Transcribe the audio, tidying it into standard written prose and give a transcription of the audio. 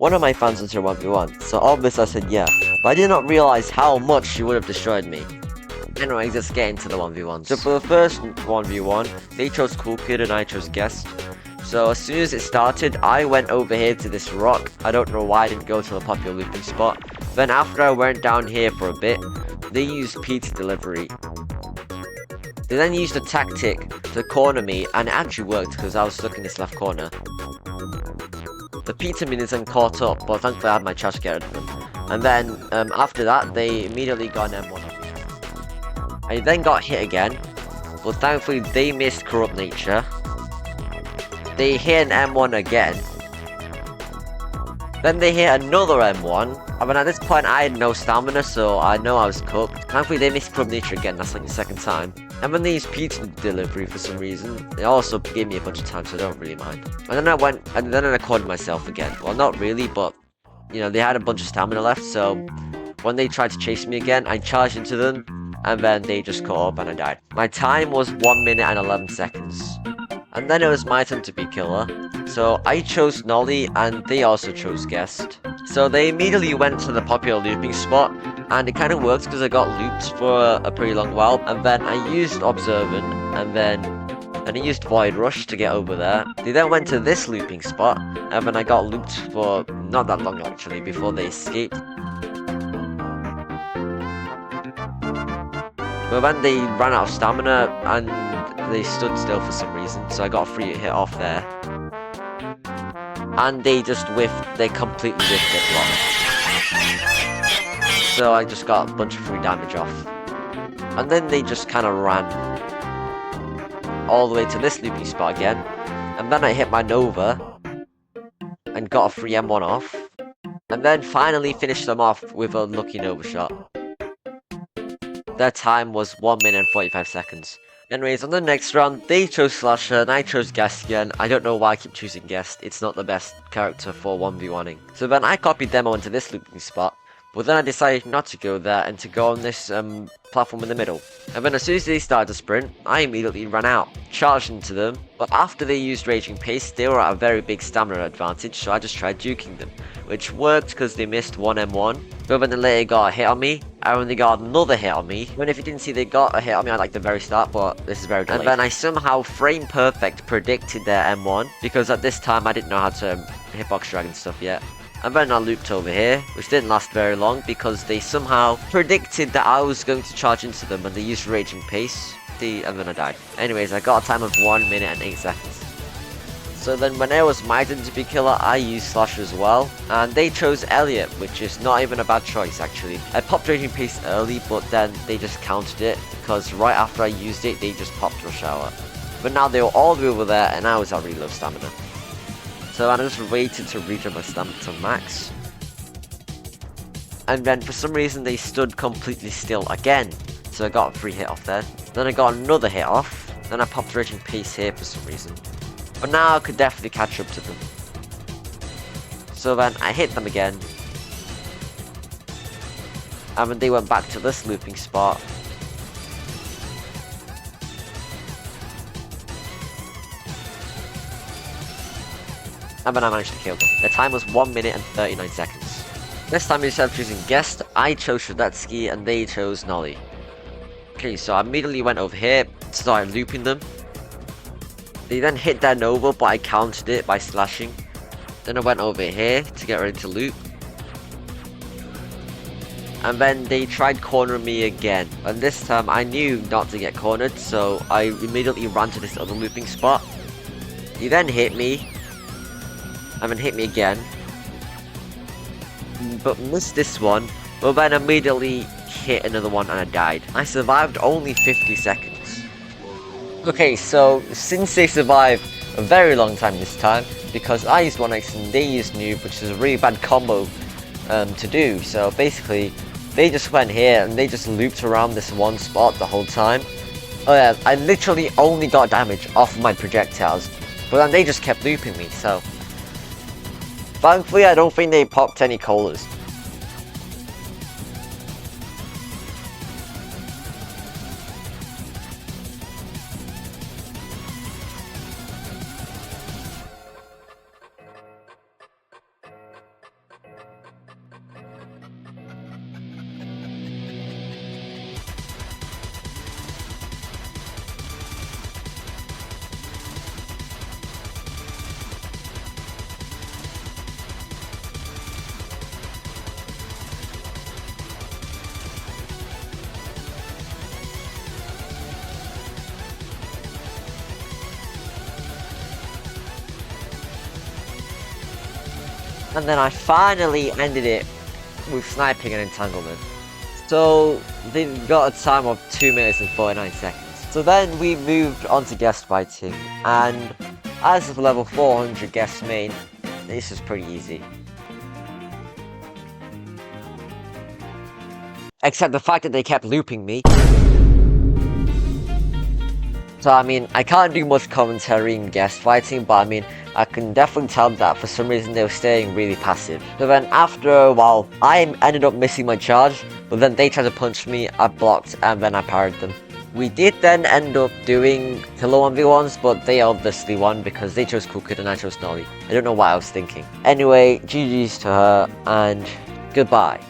one of my fans into a 1v1, so obviously I said yeah, but I did not realize how much she would have destroyed me. Anyways, let's get into the 1v1. So for the first 1v1, they chose Cool Kid and I chose Guest. So as soon as it started, I went over here to this rock. I don't know why I didn't go to the popular looping spot. Then after I went down here for a bit, they used pizza delivery. They then used a tactic to corner me, and it actually worked because I was stuck in this left corner. The pizza minions then caught up, but thankfully I had my trash get rid of them. And then after that, they immediately got an M1 on me. I then got hit again, but thankfully they missed Corrupt Nature. They hit an M1 again. Then they hit another M1. I mean, at this point I had no stamina, so I know I was cooked. Thankfully they missed Corrupt Nature again, that's like the second time. And when they used pizza delivery for some reason, they also gave me a bunch of time, so I don't really mind. And then I cornered myself again. Well, not really, but, you know, they had a bunch of stamina left, so when they tried to chase me again, I charged into them, and then they just caught up and I died. My time was 1 minute and 11 seconds. And then it was my turn to be killer. So I chose Nolly, and they also chose Guest. So they immediately went to the popular looping spot, and it kind of worked because I got looped for a pretty long while. And then I used Observant, and I used Void Rush to get over there. They then went to this looping spot, and then I got looped for not that long actually, before they escaped. But then they ran out of stamina, and they stood still for some reason, so I got a free hit off there. And they just whiffed, they completely whiffed this block. So I just got a bunch of free damage off. And then they just kind of ran all the way to this looping spot again. And then I hit my Nova and got a free M1 off. And then finally finished them off with a lucky Nova shot. Their time was 1 minute and 45 seconds. Anyways, on the next round, they chose Slasher and I chose Guest again. I don't know why I keep choosing Guest. It's not the best character for 1v1ing. So then I copied them onto this looping spot. But then I decided not to go there and to go on this platform in the middle. And then as soon as they started to sprint, I immediately ran out, charged into them. But after they used Raging Pace, they were at a very big stamina advantage, so I just tried juking them. Which worked because they missed one M1. But then they later got a hit on me, and when they got another hit on me. Even if you didn't see they got a hit on me at like the very start, but this is very delayed. And then I somehow frame perfect predicted their M1, because at this time I didn't know how to hitbox dragon stuff yet. And then I looped over here, which didn't last very long because they somehow predicted that I was going to charge into them and they used Raging Pace, and then I died. Anyways, I got a time of 1 minute and 8 seconds. So then when it was my turn to be killer, I used Slasher as well, and they chose Elliot, which is not even a bad choice actually. I popped Raging Pace early, but then they just countered it, because right after I used it, they just popped Rush Hour. But now they were all the way over there, and I was at really low stamina. So I just waited to reach my stamina to max. And then for some reason they stood completely still again. So I got a free hit off there. Then I got another hit off. Then I popped Raging Pace here for some reason. But now I could definitely catch up to them. So then I hit them again. And then they went back to this looping spot. And then I managed to kill them. The time was 1 minute and 39 seconds. This time instead of choosing Guest, I chose Shadetsky and they chose Nolly. Okay, so I immediately went over here, started looping them. They then hit their Nova, but I countered it by slashing. Then I went over here to get ready to loop. And then they tried cornering me again. And this time I knew not to get cornered, so I immediately ran to this other looping spot. He then hit me. And then hit me again. But missed this one. But then immediately hit another one and I died. I survived only 50 seconds. Okay, so since they survived a very long time this time, because I used 1x and they used noob, which is a really bad combo to do. So basically, they just went here and they just looped around this one spot the whole time. Oh yeah, I literally only got damage off my projectiles, but then they just kept looping me, so... Thankfully, I don't think they popped any colas. And then I finally ended it with sniping and entanglement. So they got a time of 2 minutes and 49 seconds. So then we moved on to guest fighting, and as of level 400 guest main, this was pretty easy. Except the fact that they kept looping me. So I mean, I can't do much commentary in guest fighting, but I mean, I can definitely tell that for some reason they were staying really passive. So then after a while, I ended up missing my charge, but then they tried to punch me, I blocked, and then I parried them. We did then end up doing pillow 1v1s, but they obviously won because they chose Cookit and I chose Nolly. I don't know what I was thinking. Anyway, GG's to her, and goodbye.